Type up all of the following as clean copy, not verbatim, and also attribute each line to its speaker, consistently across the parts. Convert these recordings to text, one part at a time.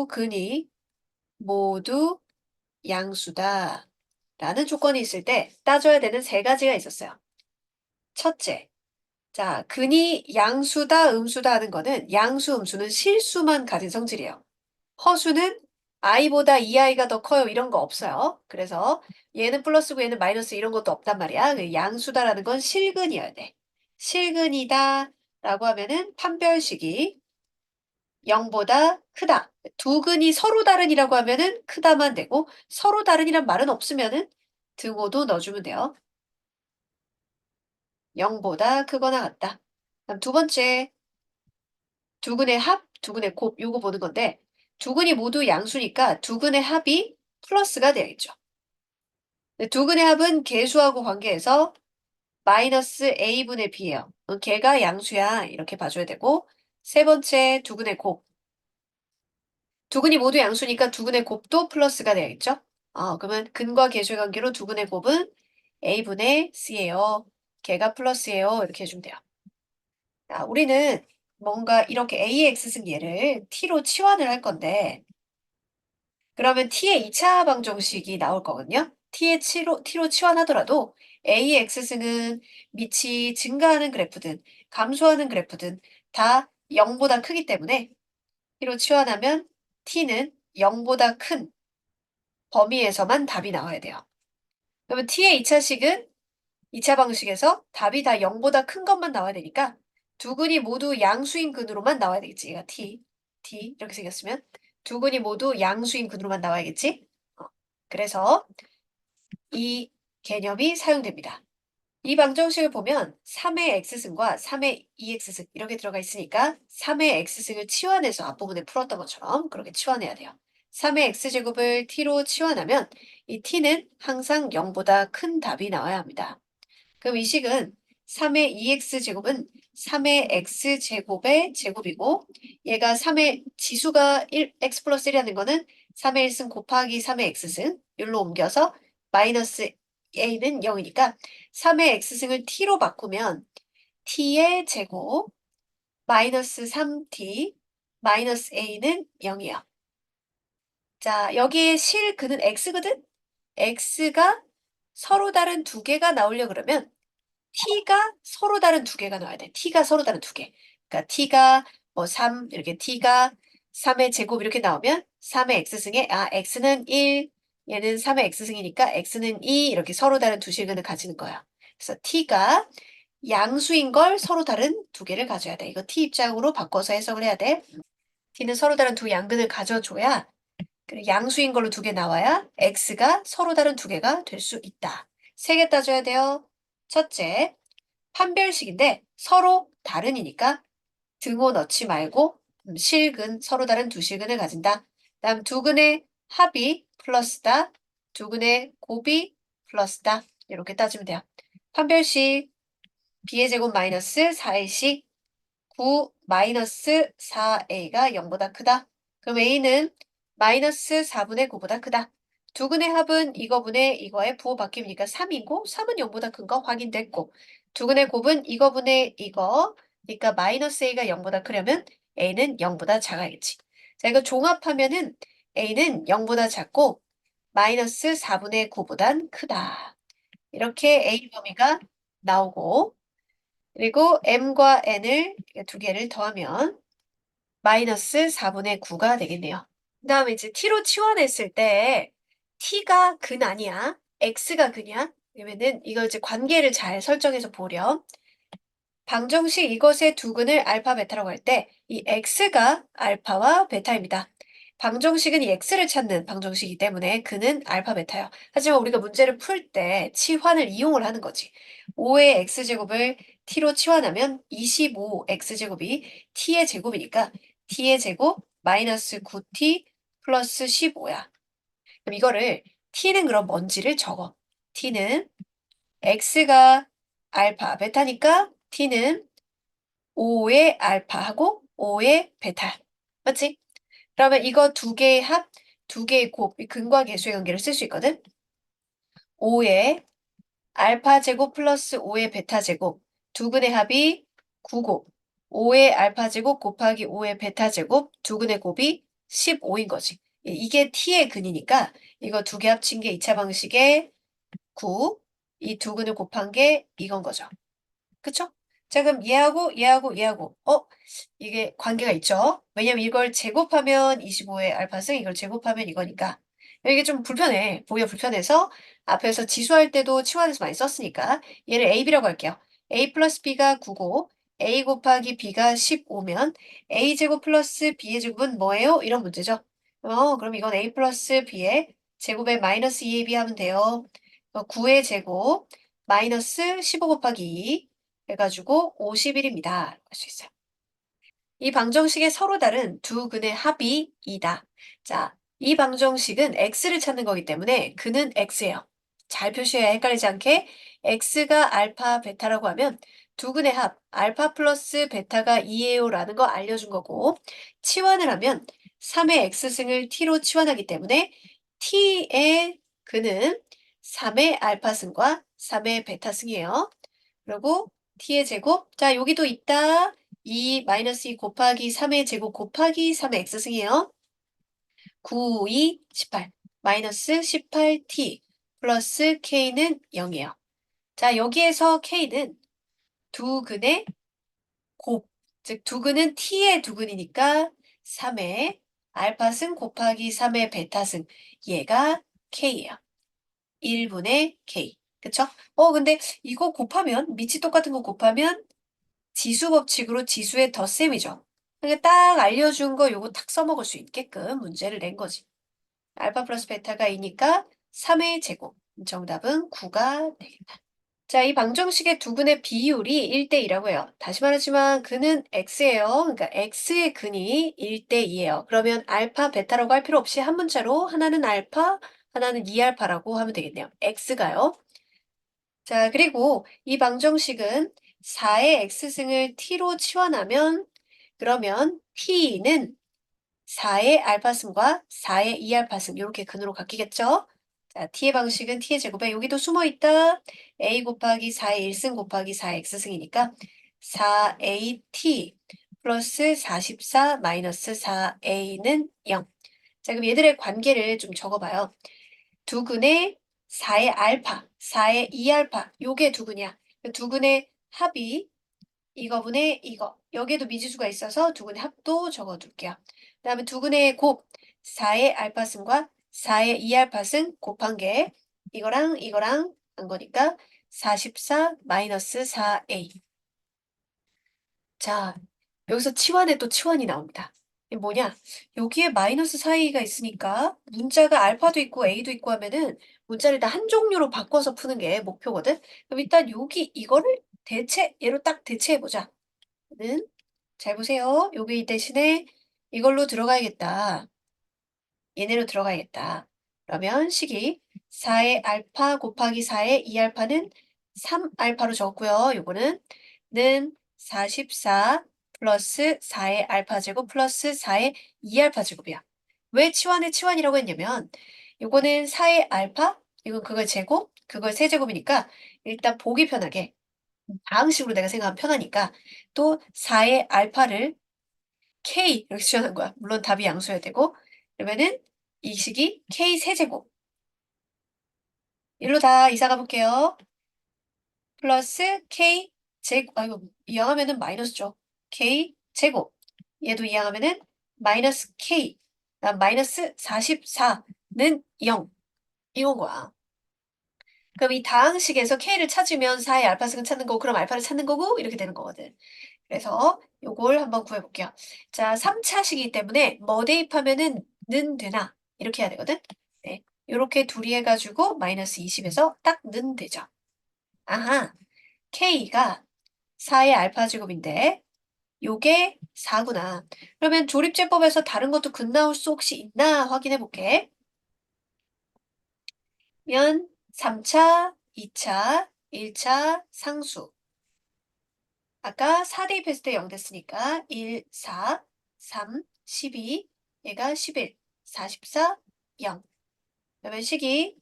Speaker 1: 두 근이 모두 양수다 라는 조건이 있을 때 따져야 되는 세 가지가 있었어요. 첫째, 자, 근이 양수다, 음수다 하는 거는 양수, 음수는 실수만 가진 성질이에요. 허수는 i보다 이 i가 더 커요. 이런 거 없어요. 그래서 얘는 플러스고 얘는 마이너스 이런 것도 없단 말이야. 그 양수다라는 건 실근이어야 돼. 실근이다 라고 하면은 판별식이 0보다 크다. 두 근이 서로 다른이라고 하면은 크다만 되고 서로 다른이란 말은 없으면은 등호도 넣어주면 돼요. 0보다 크거나 같다. 그럼 두 번째, 두 근의 합, 두 근의 곱, 요거 보는 건데 두 근이 모두 양수니까 두 근의 합이 플러스가 되어있죠. 두 근의 합은 개수하고 관계해서 마이너스 a분의 b예요. 걔가 양수야 이렇게 봐줘야 되고 세 번째, 두 근의 곱. 두 근이 모두 양수니까 두 근의 곱도 플러스가 되어있죠. 그러면 근과 계수의 관계로 두 근의 곱은 a분의 c예요. 걔가 플러스예요. 이렇게 해주면 돼요. 자, 우리는 뭔가 이렇게 a의 x승 얘를 t로 치환을 할 건데 그러면 t의 2차 방정식이 나올 거거든요. t로 치환하더라도 a의 x승은 밑이 증가하는 그래프든 감소하는 그래프든 다 0보다 크기 때문에 t로 치환하면 t는 0보다 큰 범위에서만 답이 나와야 돼요. 그러면 t의 2차식은 2차 방식에서 답이 다 0보다 큰 것만 나와야 되니까 두 근이 모두 양수인 근으로만 나와야 되겠지. 얘가 t 이렇게 생겼으면 두 근이 모두 양수인 근으로만 나와야겠지. 그래서 이 개념이 사용됩니다. 이 방정식을 보면 3의 x승과 3의 2x승 이렇게 들어가 있으니까 3의 x승을 치환해서 앞부분에 풀었던 것처럼 그렇게 치환해야 돼요. 3의 x제곱을 t로 치환하면 이 t는 항상 0보다 큰 답이 나와야 합니다. 그럼 이 식은 3의 2x제곱은 3의 x제곱의 제곱이고 얘가 3의 지수가 x 플러스 1이라는 거는 3의 1승 곱하기 3의 x승 여기로 옮겨서 마이너스 a는 0이니까 3의 x승을 t로 바꾸면 t의 제곱 마이너스 3t 마이너스 a는 0이에요. 자, 여기에 실근은 x거든? x가 서로 다른 두 개가 나오려 그러면 t가 서로 다른 두 개가 나와야 돼. t가 서로 다른 두 개. 그러니까 t가 뭐 3, 이렇게 t가 3의 제곱 이렇게 나오면 3의 x승에 x는 1, 얘는 3의 x승이니까 x는 2 이렇게 서로 다른 두 실근을 가지는 거야. 그래서 t가 양수인 걸 서로 다른 두 개를 가져야 돼. 이거 t 입장으로 바꿔서 해석을 해야 돼. t는 서로 다른 두 양근을 가져줘야 양수인 걸로 두 개 나와야 x가 서로 다른 두 개가 될 수 있다. 세 개 따져야 돼요. 첫째, 판별식인데 서로 다른이니까 등호 넣지 말고 실근, 서로 다른 두 실근을 가진다. 다음 두 근의 합이 플러스다. 두 근의 곱이 플러스다. 이렇게 따지면 돼요. 판별식 b의 제곱 마이너스 4ac 9 마이너스 4a가 0보다 크다. 그럼 a는 마이너스 4분의 9보다 크다. 두 근의 합은 이거분의 이거의 부호 바뀝니까? 3이고 3은 0보다 큰 거 확인됐고 두 근의 곱은 이거분의 이거 그러니까 마이너스 a가 0보다 크려면 a는 0보다 작아야겠지. 자, 이거 종합하면은 a는 0보다 작고 마이너스 4분의 9보단 크다. 이렇게 a 범위가 나오고 그리고 m과 n을 두 개를 더하면 마이너스 4분의 9가 되겠네요. 그 다음에 이제 t로 치환했을 때 t가 근 아니야. x가 근이야. 그러면은 이걸 이제 관계를 잘 설정해서 보렴. 방정식 이것의 두 근을 알파 베타라고 할 때 이 x가 알파와 베타입니다. 방정식은 이 x를 찾는 방정식이기 때문에 근은 알파 베타예요. 하지만 우리가 문제를 풀 때 치환을 이용을 하는 거지. 5의 x제곱을 t로 치환하면 25x제곱이 t의 제곱이니까 t의 제곱 마이너스 9t 플러스 15야. 그럼 이거를 t는 그럼 뭔지를 적어. t는 x가 알파 베타니까 t는 5의 알파하고 5의 베타. 맞지? 그러면 이거 두 개의 합, 두 개의 곱, 이 근과 계수의 관계를 쓸 수 있거든? 5의 알파 제곱 플러스 5의 베타 제곱. 두 근의 합이 9곱. 5의 알파 제곱 곱하기 5의 베타 제곱. 두 근의 곱이 15인 거지. 이게 t의 근이니까 이거 두 개 합친 게 2차 방식의 9, 이 두 근을 곱한 게 이건 거죠. 그쵸? 자, 그럼 얘하고, 이게 관계가 있죠? 왜냐면 이걸 제곱하면 25의 알파승, 이걸 제곱하면 이거니까. 이게 좀 불편해. 보기가 불편해서 앞에서 지수할 때도 치환해서 많이 썼으니까 얘를 A, B라고 할게요. A 플러스 B가 9고 A 곱하기 B가 15면 A 제곱 플러스 B의 제곱은 뭐예요? 이런 문제죠. 그럼 이건 A 플러스 B의 제곱에 마이너스 2AB 하면 돼요. 9의 제곱 마이너스 15 곱하기 2 해가지고 51입니다. 할 수 있어요. 이 방정식의 서로 다른 두 근의 합이 2다. 자, 이 방정식은 x를 찾는 거기 때문에 근은 x예요. 잘 표시해야 헷갈리지 않게 x가 알파, 베타라고 하면 두 근의 합 알파 플러스 베타가 2예요 라는 거 알려준 거고 치환을 하면 3의 x승을 t로 치환하기 때문에 t의 근은 3의 알파승과 3의 베타승이에요. 그리고 t의 제곱. 자, 여기도 있다. 2 마이너스 2 곱하기 3의 제곱 곱하기 3의 x승이에요. 9, 2, 18. 마이너스 18t 플러스 k는 0이에요. 자, 여기에서 k는 두 근의 곱. 즉, 두 근은 t의 두 근이니까 3의 알파승 곱하기 3의 베타승. 얘가 k예요. 1분의 k. 그쵸? 근데 이거 곱하면, 밑이 똑같은 거 곱하면 지수 법칙으로 지수의 덧셈이죠. 그러니까 딱 알려준 거 요거 탁 써먹을 수 있게끔 문제를 낸 거지. 알파 플러스 베타가 2니까 3의 제곱. 정답은 9가 되겠다. 자, 이 방정식의 두 근의 비율이 1대2라고 해요. 다시 말하지만 근은 x예요. 그러니까 x의 근이 1대2예요. 그러면 알파, 베타라고 할 필요 없이 한 문자로 하나는 알파, 하나는 2알파라고 하면 되겠네요. x가요. 자, 그리고 이 방정식은 4의 x승을 t로 치환하면 그러면 t는 4의 알파승과 4의 2알파승 이렇게 근으로 바뀌겠죠? 자, t의 방식은 t의 제곱에 여기도 숨어 있다. a 곱하기 4의 1승 곱하기 4의 x승이니까 4at 플러스 44 마이너스 4a는 0. 자, 그럼 얘들의 관계를 좀 적어봐요. 두 근의 4의 알파, 4의 2알파, 요게 두 근이야. 두 근의 합이 이거분의 이거. 여기에도 미지수가 있어서 두 근의 합도 적어둘게요. 그 다음에 두 근의 곱, 4의 알파승과 4의 2알파승 곱한 게 이거랑 한 거니까 44 마이너스 4a. 자, 여기서 치환에 또 치환이 나옵니다. 이게 뭐냐? 여기에 마이너스 4a가 있으니까 문자가 알파도 있고 a도 있고 하면은 문자를 다 한 종류로 바꿔서 푸는 게 목표거든. 그럼 일단 여기 이거를 얘로 딱 대체해보자. 는 잘 보세요. 여기 대신에 이걸로 들어가야겠다. 얘네로 들어가야겠다. 그러면 식이 4의 알파 곱하기 4의 2알파는 3알파로 적었고요. 요거는 는 44 플러스 4의 알파 제곱 플러스 4의 2알파 제곱이야. 왜 치환의 치환이라고 했냐면 요거는 4의 알파, 이건 그걸 제곱, 그걸 세제곱이니까 일단 보기 편하게 다항식으로 내가 생각하면 편하니까 또 4의 알파를 K 이렇게 지어놓은 거야. 물론 답이 양수여야 되고 그러면은 이 식이 K 세제곱 일로 다 이사 가볼게요. 플러스 K 제곱 이거 이항하면은 마이너스죠. K 제곱 얘도 이항하면은 마이너스 K 마이너스 44는 0 이건 거야. 그럼 이 다항식에서 K를 찾으면 4의 알파승을 찾는 거고 그럼 알파를 찾는 거고 이렇게 되는 거거든. 그래서 요걸 한번 구해볼게요. 자, 3차식이기 때문에 뭐 대입하면은 는 되나 이렇게 해야 되거든. 네, 요렇게 둘이 해가지고 마이너스 20에서 딱 는 되죠. 아하, K가 4의 알파 제곱인데 요게 4구나. 그러면 조립제법에서 다른 것도 근 나올 수 혹시 있나 확인해 볼게. 면 3차, 2차, 1차 상수. 아까 4 대입했을 때 0 됐으니까 1, 4, 3, 12, 얘가 11, 44, 0. 그러면 식이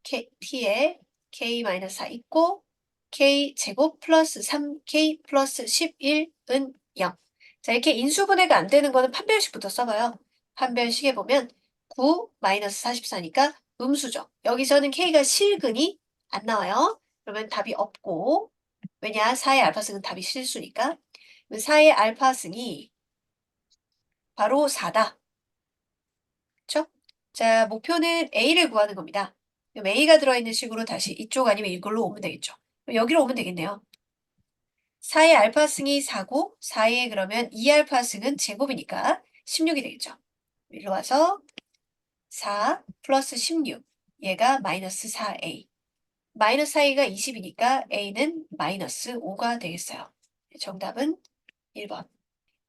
Speaker 1: t에 k-4 있고 k제곱 플러스 3k 플러스 11은 0. 자, 이렇게 인수분해가 안 되는 거는 판별식부터 써봐요. 판별식에 보면 9 마이너스 44니까 음수죠. 여기서는 K가 실근이 안 나와요. 그러면 답이 없고, 왜냐? 4의 알파승은 답이 실수니까. 4의 알파승이 바로 4다. 그쵸? 자, 목표는 A를 구하는 겁니다. 그럼 A가 들어있는 식으로 다시 이쪽 아니면 이걸로 오면 되겠죠. 그럼 여기로 오면 되겠네요. 4의 알파승이 4고 4의 그러면 2알파승은 제곱이니까 16이 되겠죠. 일로 와서 4 플러스 16 얘가 마이너스 4A 마이너스 4A가 20이니까 A는 마이너스 5가 되겠어요. 정답은 1번.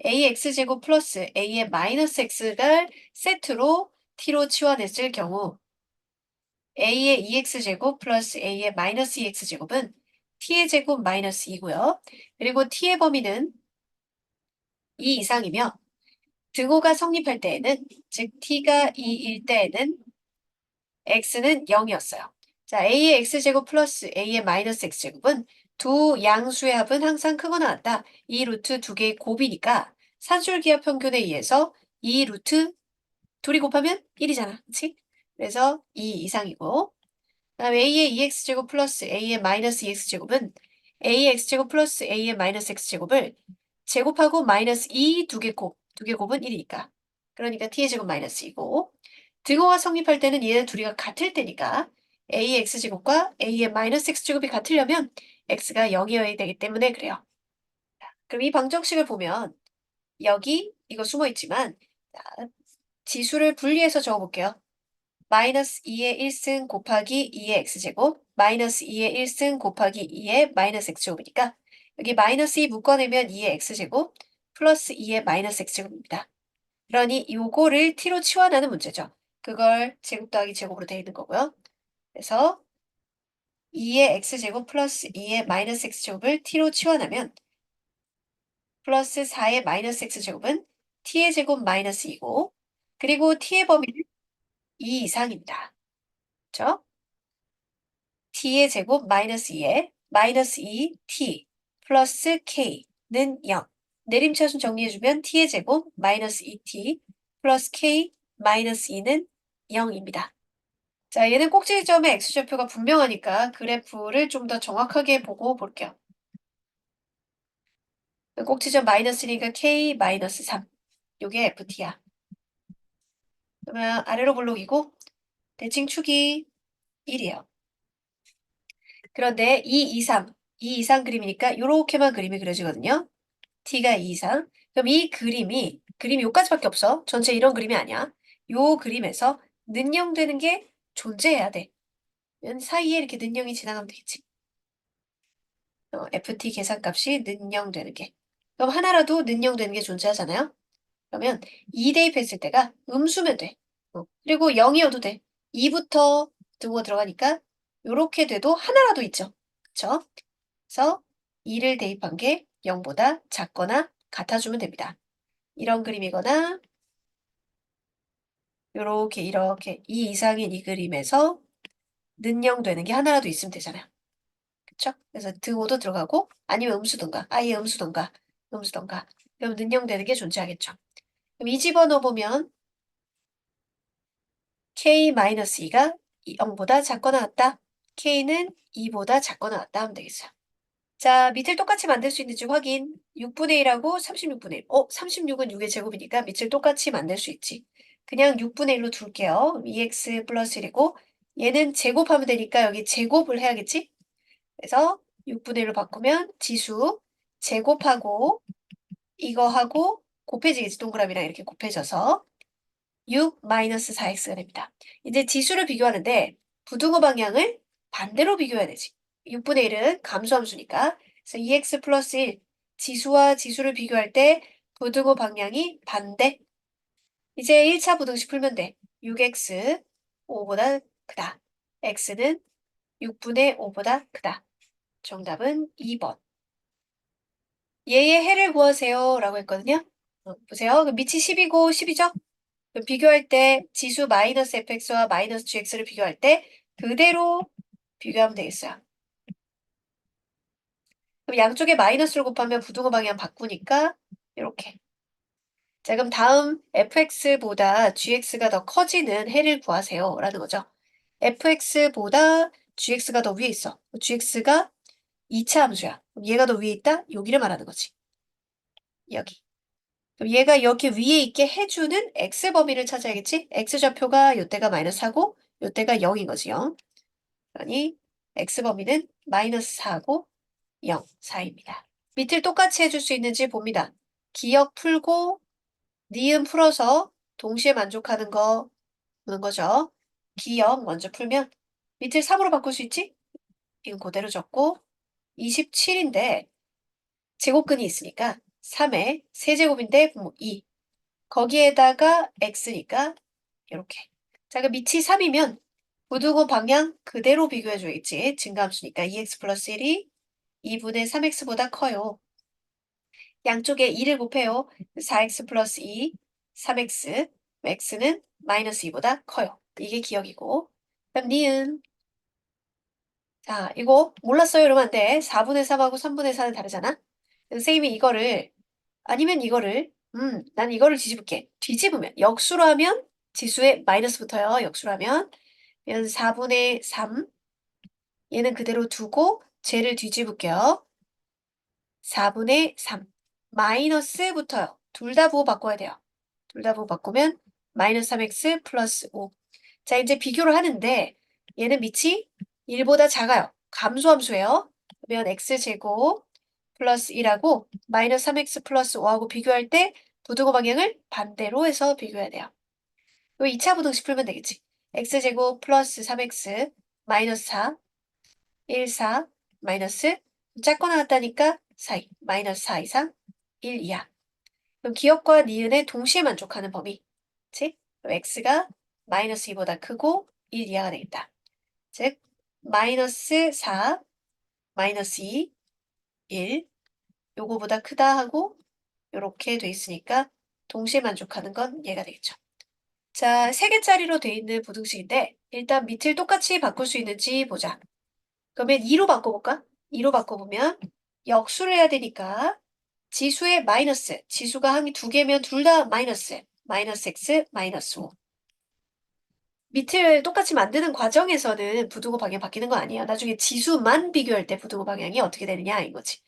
Speaker 1: AX제곱 플러스 A의 마이너스 X를 세트로 T로 치환했을 경우 A의 2X제곱 플러스 A의 마이너스 2X제곱은 T의 제곱 마이너스 2고요. 그리고 T의 범위는 2 이상이며 등호가 성립할 때에는 즉 T가 2일 때에는 X는 0이었어요. 자, A의 X제곱 플러스 A의 마이너스 X제곱은 두 양수의 합은 항상 크거나 같다. 이 루트 두 개의 곱이니까 산술기하 평균에 의해서 이 루트 둘이 곱하면 1이잖아. 그치? 그래서 2 이상이고 그다음에 A의 2X제곱 플러스 A의 마이너스 2X제곱은 A의 X제곱 플러스 A의 마이너스 X제곱을 제곱하고 마이너스 2 두 개 곱은 1이니까. 그러니까 T의 제곱 마이너스 2고 등호가 성립할 때는 얘네 둘이가 같을 때니까 A의 X제곱과 A의 마이너스 X제곱이 같으려면 X가 0이어야 되기 때문에 그래요. 그럼 이 방정식을 보면 여기 이거 숨어 있지만 자, 지수를 분리해서 적어볼게요. 마이너스 2의 1승 곱하기 2의 X제곱 마이너스 2의 1승 곱하기 2의 마이너스 X제곱이니까 여기 마이너스 2 묶어내면 2의 X제곱 플러스 2의 마이너스 X제곱입니다. 그러니 요거를 t로 치환하는 문제죠. 그걸 제곱 더하기 제곱으로 되어 있는 거고요. 그래서 2의 x제곱 플러스 2의 마이너스 x제곱을 t로 치환하면 플러스 4의 마이너스 x제곱은 t의 제곱 마이너스 2고 그리고 t의 범위는 2 이상입니다. 그렇죠? t의 제곱 마이너스 2에 마이너스 2t 플러스 k는 0. 내림차순 정리해주면 t의 제곱 마이너스 2t 플러스 k 마이너스 2는 0입니다. 자, 얘는 꼭지점의 x좌표가 분명하니까 그래프를 좀 더 정확하게 보고 볼게요. 꼭지점 마이너스니까 k 마이너스 3. 요게 ft야. 그러면 아래로 볼록이고 대칭 축이 1이에요. 그런데 2 이상, 2 이상 그림이니까 요렇게만 그림이 그려지거든요. t가 2 이상. 그럼 이 그림이 요까지밖에 없어. 전체 이런 그림이 아니야. 요 그림에서 는영되는 게 존재해야 돼. 사이에 이렇게 는영이 지나가면 되겠지. ft 계산값이 는영되는 게. 그럼 하나라도 는영되는 게 존재하잖아요. 그러면 2 대입했을 때가 음수면 돼. 그리고 0이어도 돼. 2부터 등호 들어가니까 요렇게 돼도 하나라도 있죠. 그쵸? 그래서 2를 대입한 게 0보다 작거나 같아주면 됩니다. 이런 그림이거나 요렇게 이렇게 2 이상인 이 그림에서 는영되는 게 하나라도 있으면 되잖아요. 그쵸? 그래서 등호도 들어가고 아니면 음수던가 아예 음수던가 그럼 능령되는 게 존재하겠죠. 그럼 이 집어넣어 보면 k-2가 0보다 작거나 같다. k는 2보다 작거나 같다 하면 되겠어요. 자, 밑을 똑같이 만들 수 있는지 확인. 6분의 1하고 36분의 1. 36은 6의 제곱이니까 밑을 똑같이 만들 수 있지. 그냥 6분의 1로 둘게요. 그럼 2x 플러스 1이고 얘는 제곱하면 되니까 여기 제곱을 해야겠지? 그래서 6분의 1로 바꾸면 지수 제곱하고 이거하고 곱해지겠지. 동그라미랑 이렇게 곱해져서 6 마이너스 4x가 됩니다. 이제 지수를 비교하는데 부등호 방향을 반대로 비교해야 되지. 6분의 1은 감소함수니까. 그래서 2x 플러스 1 지수와 지수를 비교할 때 부등호 방향이 반대. 이제 1차 부등식 풀면 돼. 6x 5보다 크다. x는 6분의 5보다 크다. 정답은 2번. 얘의 해를 구하세요 라고 했거든요. 보세요. 그럼 밑이 10이고 10이죠? 그럼 비교할 때 지수 마이너스 fx와 마이너스 gx를 비교할 때 그대로 비교하면 되겠어요. 그럼 양쪽에 마이너스를 곱하면 부등호 방향 바꾸니까 이렇게. 자, 그럼 다음 fx보다 gx가 더 커지는 해를 구하세요. 라는 거죠. fx보다 gx가 더 위에 있어. gx가 2차 함수야. 그럼 얘가 더 위에 있다? 여기를 말하는 거지. 여기. 그럼 얘가 여기 위에 있게 해주는 x 범위를 찾아야겠지? x 좌표가 요때가 -4고 요때가 0인 거지. 0. 그러니 x 범위는 -4고 0 사이입니다. 밑을 똑같이 해줄 수 있는지 봅니다. 기억 풀고 니은 풀어서 동시에 만족하는 거 보는 거죠. 기억 먼저 풀면 밑을 3으로 바꿀 수 있지? 이건 그대로 적고 27인데 제곱근이 있으니까 3의 세제곱인데 2 거기에다가 x니까 이렇게. 자, 그 밑이 3이면 부등호 방향 그대로 비교해줘야겠지. 증가함수니까 2x 플러스 1이 2분의 3x보다 커요. 양쪽에 2를 곱해요. 4x 플러스 2, 3x, x는 -2보다 커요. 이게 기억이고. 그럼 니은. 자, 이거 몰랐어요 이러면 안 돼. 4분의 3하고 3분의 4는 다르잖아. 선생님이 이거를 아니면 이거를 난 이거를 뒤집을게. 뒤집으면 역수로 하면 지수에 마이너스 붙어요. 역수로 하면 4분의 3 얘는 그대로 두고 쟤를 뒤집을게요. 4분의 3 마이너스 붙어요. 둘 다 부호 바꿔야 돼요. 둘 다 부호 바꾸면 -3x 플러스 5. 자, 이제 비교를 하는데 얘는 밑이 1보다 작아요. 감소함수예요. 그러면 x제곱 플러스 1하고 -3x 플러스 5하고 비교할 때 부등호 방향을 반대로 해서 비교해야 돼요. 요 2차 부등식 풀면 되겠지. x제곱 플러스 3x 마이너스 4, 1, 4, 마이너스 작고 나왔다니까 4, 마이너스 4 이상 1 이하. 그럼 기억과 니은에 동시에 만족하는 범위. 그치? 그럼 x가 -2보다 크고 1 이하가 되겠다. 즉 -4, -2, 1 요거보다 크다 하고 요렇게 돼 있으니까 동시에 만족하는 건 얘가 되겠죠. 자, 3개짜리로 돼 있는 부등식인데 일단 밑을 똑같이 바꿀 수 있는지 보자. 그러면 2로 바꿔볼까? 2로 바꿔보면 역수를 해야 되니까 지수의 마이너스, 지수가 항이 2개면 둘 다 마이너스, -x, -5. 밑을 똑같이 만드는 과정에서는 부등호 방향 바뀌는 거 아니에요. 나중에 지수만 비교할 때 부등호 방향이 어떻게 되느냐 이거지.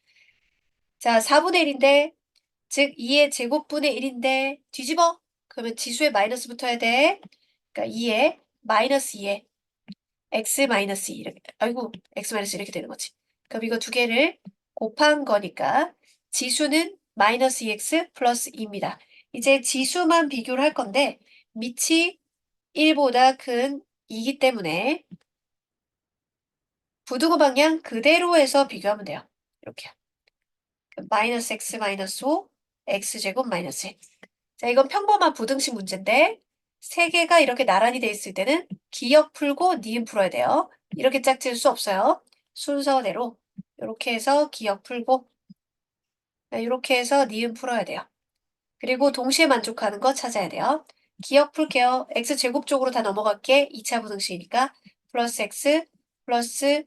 Speaker 1: 자, 4분의 1인데 즉 2의 제곱분의 1인데 뒤집어. 그러면 지수에 마이너스 붙어야 돼. 그러니까 2에 -2에 x 마이너스 2 이렇게. 아이고 x 마이너스 이렇게 되는 거지. 그럼 이거 두 개를 곱한 거니까 지수는 -2x 플러스 2입니다. 이제 지수만 비교를 할 건데 밑이 1보다 큰 2기 때문에 부등호 방향 그대로 해서 비교하면 돼요. 이렇게. -x 마이너스 5 x제곱 마이너스 1. 자, 이건 평범한 부등식 문제인데 세 개가 이렇게 나란히 돼 있을 때는 기억 풀고 니은 풀어야 돼요. 이렇게 짝지을 수 없어요. 순서대로 이렇게 해서 기억 풀고 이렇게 해서 니은 풀어야 돼요. 그리고 동시에 만족하는 거 찾아야 돼요. 기억 풀게요. x제곱 쪽으로 다 넘어갈게. 2차 부등식이니까 플러스 x 플러스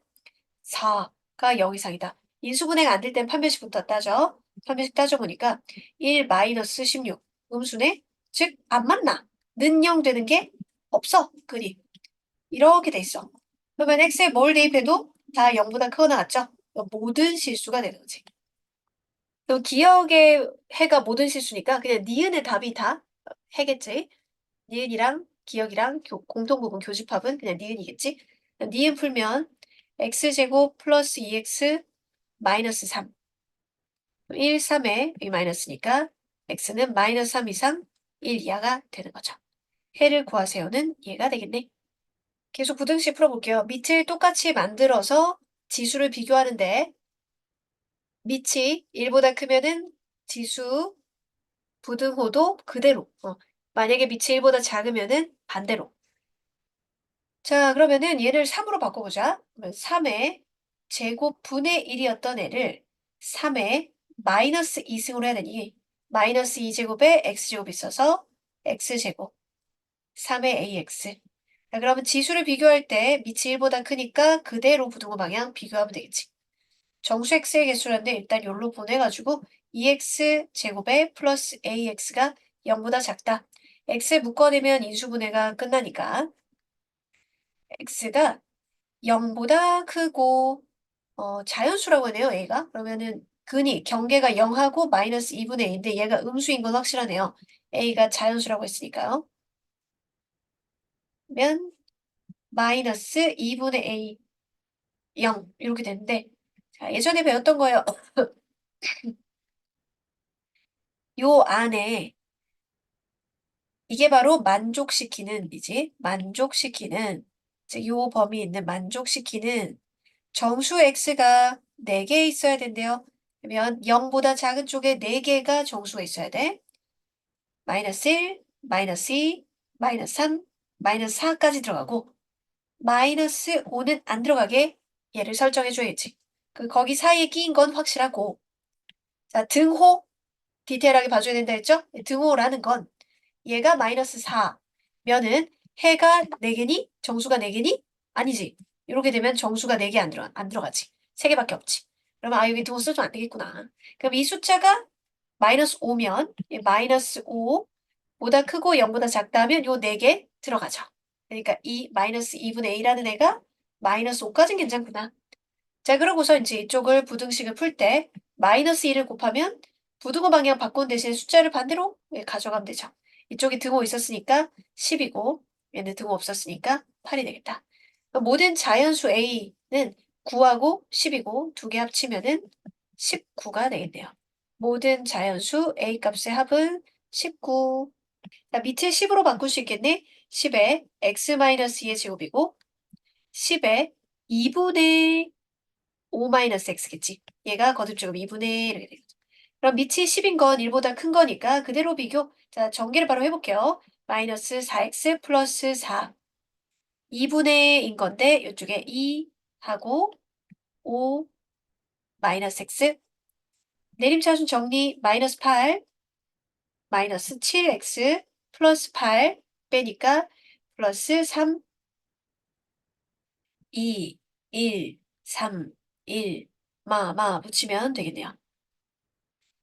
Speaker 1: 4가 0 이상이다. 인수분해가 안 될 땐 판별식부터 따져. 판별식 따져보니까 1 마이너스 16 음수네? 즉 안 맞나? 는 0 되는 게 없어. 그리 이렇게 돼 있어. 그러면 x에 뭘 대입해도 다 0보다 크거나 같죠? 모든 실수가 되는 거지. 그럼 기억의 해가 모든 실수니까 그냥 니은의 답이 다 해겠지. 니은이랑 기억이랑 공통 부분 교집합은 그냥 니은이겠지. 니은 풀면 x제곱 플러스 2x 마이너스 3. 1, 3에 여기 마이너스니까 x는 -3 이상 1 이하가 되는 거죠. 해를 구하세요는 얘가 되겠네. 계속 부등식 풀어볼게요. 밑을 똑같이 만들어서 지수를 비교하는데 밑이 1보다 크면은 지수 부등호도 그대로. 만약에 밑이 1보다 작으면은 반대로. 자, 그러면은 얘를 3으로 바꿔보자. 그러면 3의 제곱분의 1이었던 애를 3의 마이너스 2승으로 해야 되니 마이너스 2제곱에 x제곱이 있어서 x제곱 3의 ax. 자, 그러면 지수를 비교할 때 밑이 1보다 크니까 그대로 부등호 방향 비교하면 되겠지. 정수 x의 개수라는데 일단 여기로 보내가지고 2x 제곱에 플러스 ax가 0보다 작다. x 묶어내면 인수분해가 끝나니까 x가 0보다 크고 자연수라고 하네요, a가. 그러면은 근이 경계가 0하고 마이너스 2분의 1인데 얘가 음수인 건 확실하네요. a가 자연수라고 했으니까요. 그러면 마이너스 2분의 a 0 이렇게 되는데 자, 예전에 배웠던 거예요. 요 안에 이게 바로 만족시키는 이지 만족시키는 즉 요 범위에 있는 만족시키는 정수 x가 4개 있어야 된대요. 그러면 0보다 작은 쪽에 4개가 정수가 있어야 돼. 마이너스 1, 마이너스 2, 마이너스 3, 마이너스 4까지 들어가고 마이너스 5는 안 들어가게 얘를 설정해 줘야지. 거기 사이에 끼인 건 확실하고 자 등호 디테일하게 봐줘야 된다 했죠? 등호라는 건 얘가 마이너스 4면은 해가 4개니? 정수가 4개니? 아니지. 이렇게 되면 정수가 4개 안 들어가지. 3개밖에 없지. 그러면 여기 등호 써주면 안 되겠구나. 그럼 이 숫자가 마이너스 5면 마이너스 5보다 크고 0보다 작다 하면 요 4개 들어가죠. 그러니까 이 마이너스 2분의 A라는 애가 마이너스 5까지는 괜찮구나. 자, 그러고서 이제 이쪽을 부등식을 풀 때 마이너스 1을 곱하면 부등호 방향 바꾼 대신 숫자를 반대로 가져가면 되죠. 이쪽에 등호 있었으니까 10이고 얘는 등호 없었으니까 8이 되겠다. 그럼 모든 자연수 A는 9하고 10이고 두 개 합치면은 19가 되겠네요. 모든 자연수 A 값의 합은 19. 자, 밑에 10으로 바꿀 수 있겠네. 10에 x-2의 제곱이고 10에 2분의 5-x겠지. 얘가 거듭제곱 2분의 이렇게 되겠죠. 그럼 밑이 10인 건 1보다 큰 거니까 그대로 비교. 자, 전개를 바로 해볼게요. 마이너스 4x 플러스 4. 2분의인 건데 이쪽에 2하고 5 마이너스 x. 내림차순 정리 마이너스 8 마이너스 7x 플러스 8 빼니까 플러스 3 2 1 3 1 붙이면 되겠네요.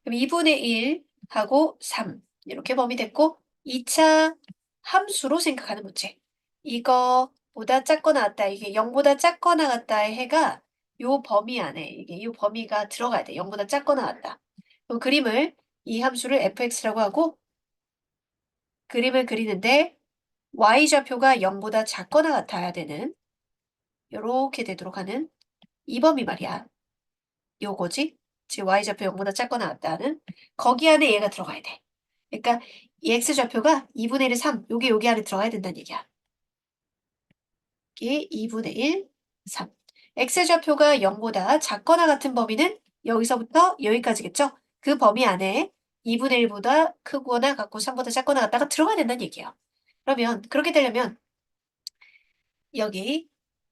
Speaker 1: 그럼 2분의 1 하고 3 이렇게 범위 됐고 2차 함수로 생각하는 문제. 이거보다 작거나 같다. 이게 0보다 작거나 같다의 해가 요 범위 안에 이게 요 범위가 들어가야 돼. 0보다 작거나 같다. 그럼 그림을 이 함수를 fx라고 하고 그림을 그리는데 y좌표가 0보다 작거나 같아야 되는 요렇게 되도록 하는 이 범위 말이야. 요거지? 지금 y좌표 0보다 작거나 같다는 거기 안에 얘가 들어가야 돼. 그러니까 이 x좌표가 2분의 1의 3 요게 여기 안에 들어가야 된다는 얘기야. 이게 2분의 1, 3. x좌표가 0보다 작거나 같은 범위는 여기서부터 여기까지겠죠? 그 범위 안에 2분의 1보다 크거나 같고 3보다 작거나 같다가 들어가야 된다는 얘기예요. 그러면 그렇게 되려면 여기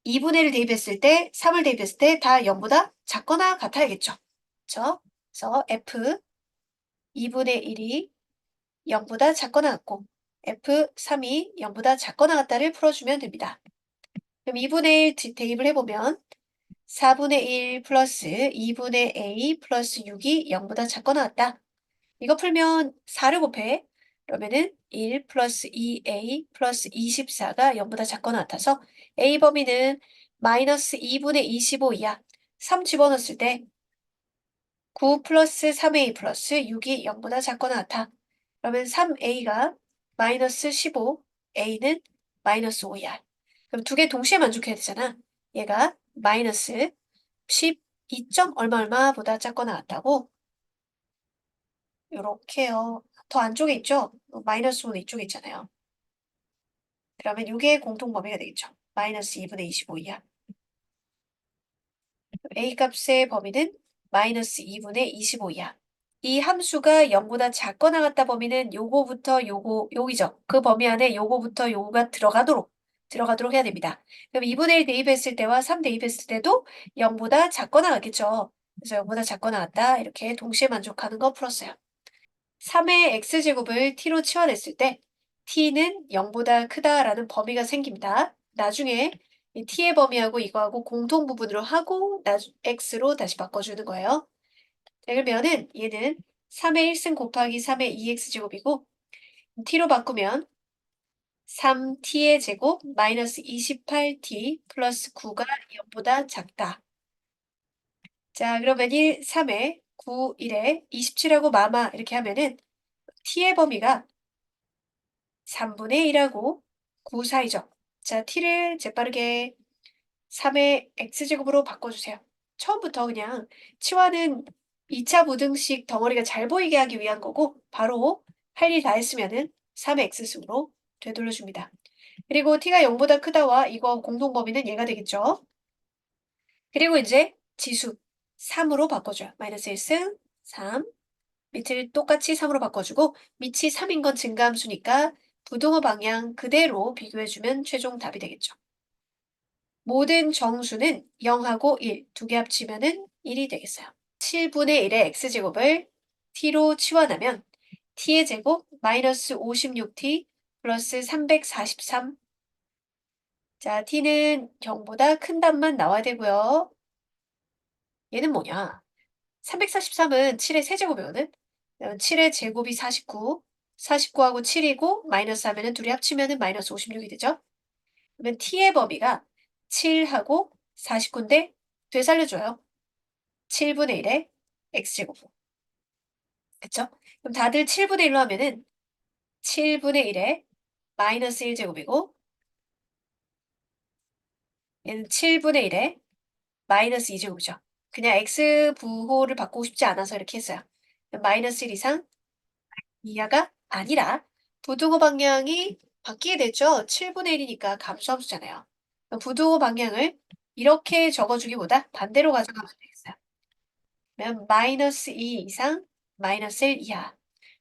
Speaker 1: 2분의 1을 대입했을 때 3을 대입했을 때 다 0보다 작거나 같아야겠죠. 그렇죠? 그래서 f 2분의 1이 0보다 작거나 같고 f3이 0보다 작거나 같다를 풀어주면 됩니다. 그럼 2분의 1 대입을 해보면 4분의 1 플러스 2분의 a 플러스 6이 0보다 작거나 같다. 이거 풀면 4를 곱해. 그러면은 1 플러스 2a 플러스 24가 0보다 작거나 같아서 a 범위는 마이너스 2분의 25이야. 3 집어넣었을 때 9 플러스 3a 플러스 6이 0보다 작거나 같아. 그러면 3a가 마이너스 15, a는 마이너스 5야. 그럼 두 개 동시에 만족해야 되잖아. 얘가 마이너스 12점 얼마보다 작거나 같다고 요렇게요. 더 안쪽에 있죠? 마이너스 5는 이쪽에 있잖아요. 그러면 이게 공통 범위가 되겠죠. 마이너스 2분의 25이야. a 값의 범위는 마이너스 2분의 25이야. 이 함수가 0보다 작거나 같다 범위는 요거부터 요거, 여기죠. 그 범위 안에 요거부터 요거가 들어가도록 해야 됩니다. 그럼 2분의 1 대입했을 때와 3 대입했을 때도 0보다 작거나 같겠죠. 그래서 0보다 작거나 같다. 이렇게 동시에 만족하는 거 풀었어요. 3의 x제곱을 t로 치환했을 때 t는 0보다 크다라는 범위가 생깁니다. 나중에 이 t의 범위하고 이거하고 공통 부분으로 하고 x로 다시 바꿔주는 거예요. 자, 그러면은 얘는 3의 1승 곱하기 3의 2x제곱이고 t로 바꾸면 3t의 제곱 마이너스 28t 플러스 9가 0보다 작다. 자, 그러면 1, 3에 9, 1에 27하고 마마 이렇게 하면은 t의 범위가 3분의 1하고 9 사이죠. 자, t를 재빠르게 3의 x제곱으로 바꿔주세요. 처음부터 그냥 치환은 2차 부등식 덩어리가 잘 보이게 하기 위한 거고 바로 할 일 다 했으면은 3의 x승으로 되돌려줍니다. 그리고 t가 0보다 크다와 이거 공동 범위는 얘가 되겠죠. 그리고 이제 지수 3으로 바꿔줘요. 마이너스 1승 3. 밑을 똑같이 3으로 바꿔주고 밑이 3인 건 증가함수니까 부동호 방향 그대로 비교해주면 최종 답이 되겠죠. 모든 정수는 0하고 1, 두 개 합치면은 1이 되겠어요. 7분의 1의 x제곱을 t로 치환하면 t의 제곱 마이너스 56t 플러스 343. 자, t는 0보다 큰 답만 나와야 되고요. 얘는 뭐냐? 343은 7의 세제곱이거든? 7의 제곱이 49, 49하고 7이고 마이너스 하면은 둘이 합치면은 마이너스 56이 되죠? 그러면 t의 범위가 7하고 49인데 되살려줘요. 7분의 1의 x제곱. 그쵸? 그럼 다들 7분의 1로 하면은 7분의 1의 마이너스 1제곱이고 얘는 7분의 1의 마이너스 2제곱이죠. 그냥 x 부호를 바꾸고 싶지 않아서 이렇게 했어요. 마이너스 1 이상 이하가 아니라 부등호 방향이 바뀌게 되죠. 7분의 1이니까 감수함수잖아요. 부등호 방향을 이렇게 적어주기보다 반대로 가져가면 되겠어요. 그러면 마이너스 2 이상 마이너스 1 이하.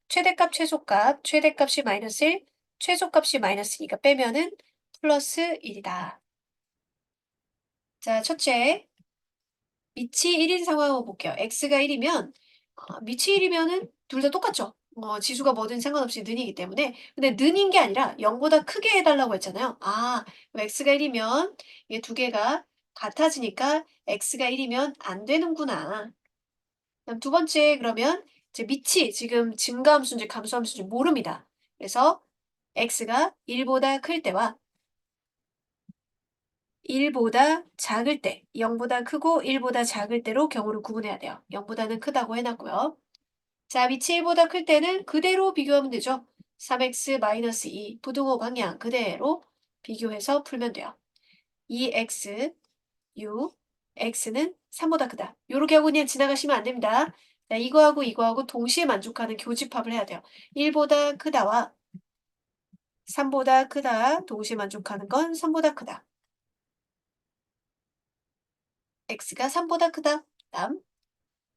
Speaker 1: 최대값, 최소값, 최대값이 마이너스 1, 최소값이 마이너스니까 빼면은 플러스 1이다. 자, 첫째, 밑이 1인 상황 한번 볼게요. x가 1이면 밑이 1이면은 둘 다 똑같죠. 지수가 뭐든 상관없이 는이기 때문에. 근데 는인 게 아니라 0보다 크게 해달라고 했잖아요. 아, 그럼 x가 1이면 이게 두 개가 같아지니까 x가 1이면 안 되는구나. 그럼 두 번째 그러면 이제 밑이 지금 증가함수인지 감소함수인지 모릅니다. 그래서 x가 1보다 클 때와 1보다 작을 때, 0보다 크고 1보다 작을 때로 경우를 구분해야 돼요. 0보다는 크다고 해놨고요. 자, 밑이 1보다 클 때는 그대로 비교하면 되죠. 3x-2 부등호 방향 그대로 비교해서 풀면 돼요. 2x, 6, x는 3보다 크다. 요렇게 하고 그냥 지나가시면 안 됩니다. 자, 이거하고 동시에 만족하는 교집합을 해야 돼요. 1보다 크다와 3보다 크다 동시에 만족하는 건 3보다 크다. x가 3보다 크다. 다음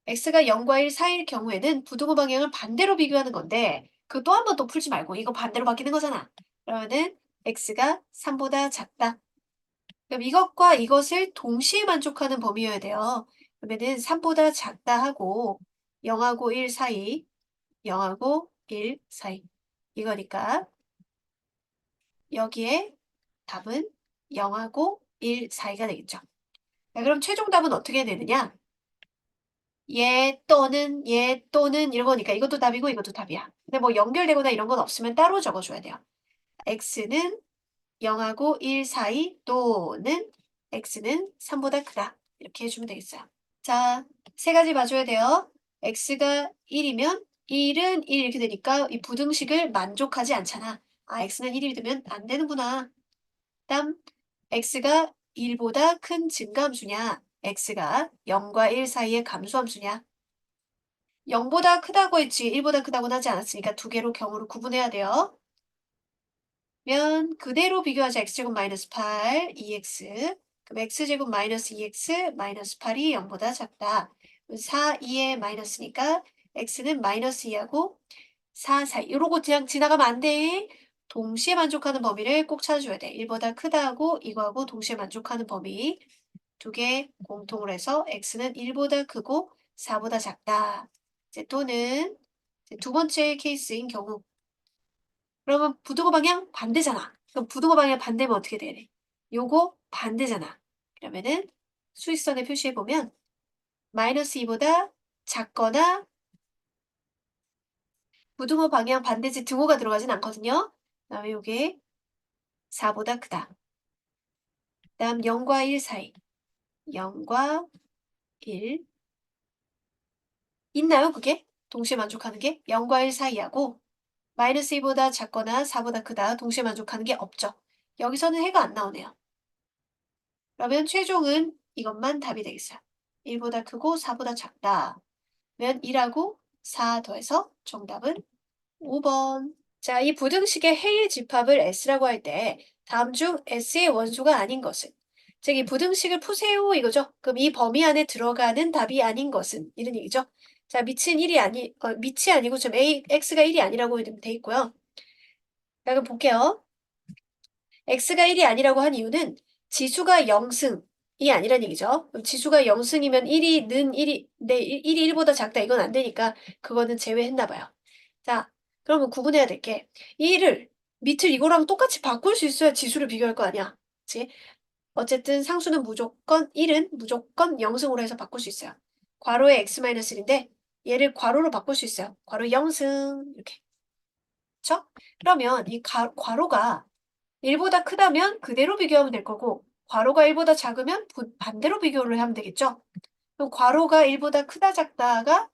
Speaker 1: x가 0과 1 사이일 경우에는 부등호 방향을 반대로 비교하는 건데 그 또 한 번 또 풀지 말고 이거 반대로 바뀌는 거잖아. 그러면은 x가 3보다 작다. 그럼 이것과 이것을 동시에 만족하는 범위여야 돼요. 그러면은 3보다 작다 하고 0하고 1 사이, 0하고 1 사이. 이거니까 여기에 답은 0하고 1 사이가 되겠죠. 자, 그럼 최종 답은 어떻게 되느냐? 얘 또는 이런 거니까 이것도 답이고 이것도 답이야. 근데 뭐 연결되거나 이런 건 없으면 따로 적어줘야 돼요. x는 0하고 1 사이 또는 x는 3보다 크다. 이렇게 해주면 되겠어요. 자, 세 가지 봐줘야 돼요. x가 1이면 1은 1 이렇게 되니까 이 부등식을 만족하지 않잖아. 아, x는 1이 되면 안 되는구나. 다음, x가 1보다 큰 증가함수냐, x가 0과 1 사이의 감소함수냐. 0보다 크다고 했지 1보다 크다고는 하지 않았으니까 두 개로 경우를 구분해야 돼요. 면 그대로 비교하자. x제곱 마이너스 8, 2x. 그럼 x제곱 마이너스 2x 마이너스 8이 0보다 작다. 4, 2에 마이너스니까 x는 마이너스 2하고 4 사이. 이러고 그냥 지나가면 안 돼. 동시에 만족하는 범위를 꼭 찾아줘야 돼. 1보다 크다 하고 이거하고 동시에 만족하는 범위. 두 개 공통으로 해서 x는 1보다 크고 4보다 작다. 이제 또는 이제 두 번째 케이스인 경우 그러면 부등호 방향 반대잖아. 그럼 부등호 방향 반대면 어떻게 되래? 요거 반대잖아. 그러면은 수직선에 표시해보면 마이너스 2보다 작거나 부등호 방향 반대지 등호가 들어가진 않거든요. 그다음에 요게 4보다 크다. 그다음 0과 1 사이. 0과 1. 있나요, 그게? 동시에 만족하는 게? 0과 1 사이하고 마이너스 2보다 작거나 4보다 크다. 동시에 만족하는 게 없죠. 여기서는 해가 안 나오네요. 그러면 최종은 이것만 답이 되겠어요. 1보다 크고 4보다 작다. 면 1하고 4 더해서 정답은 5번. 자, 이 부등식의 해일 집합을 S라고 할 때 다음 중 S의 원소가 아닌 것은? 즉, 이 부등식을 푸세요 이거죠. 그럼 이 범위 안에 들어가는 답이 아닌 것은? 이런 얘기죠. 자, 밑이 아니고 지금 X가 1이 아니라고 돼 있고요. 자, 그럼 볼게요. X가 1이 아니라고 한 이유는 지수가 0승이 아니란 얘기죠. 그럼 지수가 0승이면 1이 1보다 작다 이건 안 되니까 그거는 제외했나 봐요. 자, 그러면 구분해야 될 게 1을 밑을 이거랑 똑같이 바꿀 수 있어야 지수를 비교할 거 아니야. 그치? 어쨌든 상수는 무조건 1은 무조건 0승으로 해서 바꿀 수 있어요. 괄호에 x-1인데 얘를 괄호로 바꿀 수 있어요. 괄호 0승 이렇게. 그쵸? 그러면 이 괄호가 1보다 크다면 그대로 비교하면 될 거고 괄호가 1보다 작으면 반대로 비교를 하면 되겠죠? 그럼 괄호가 1보다 크다 작다가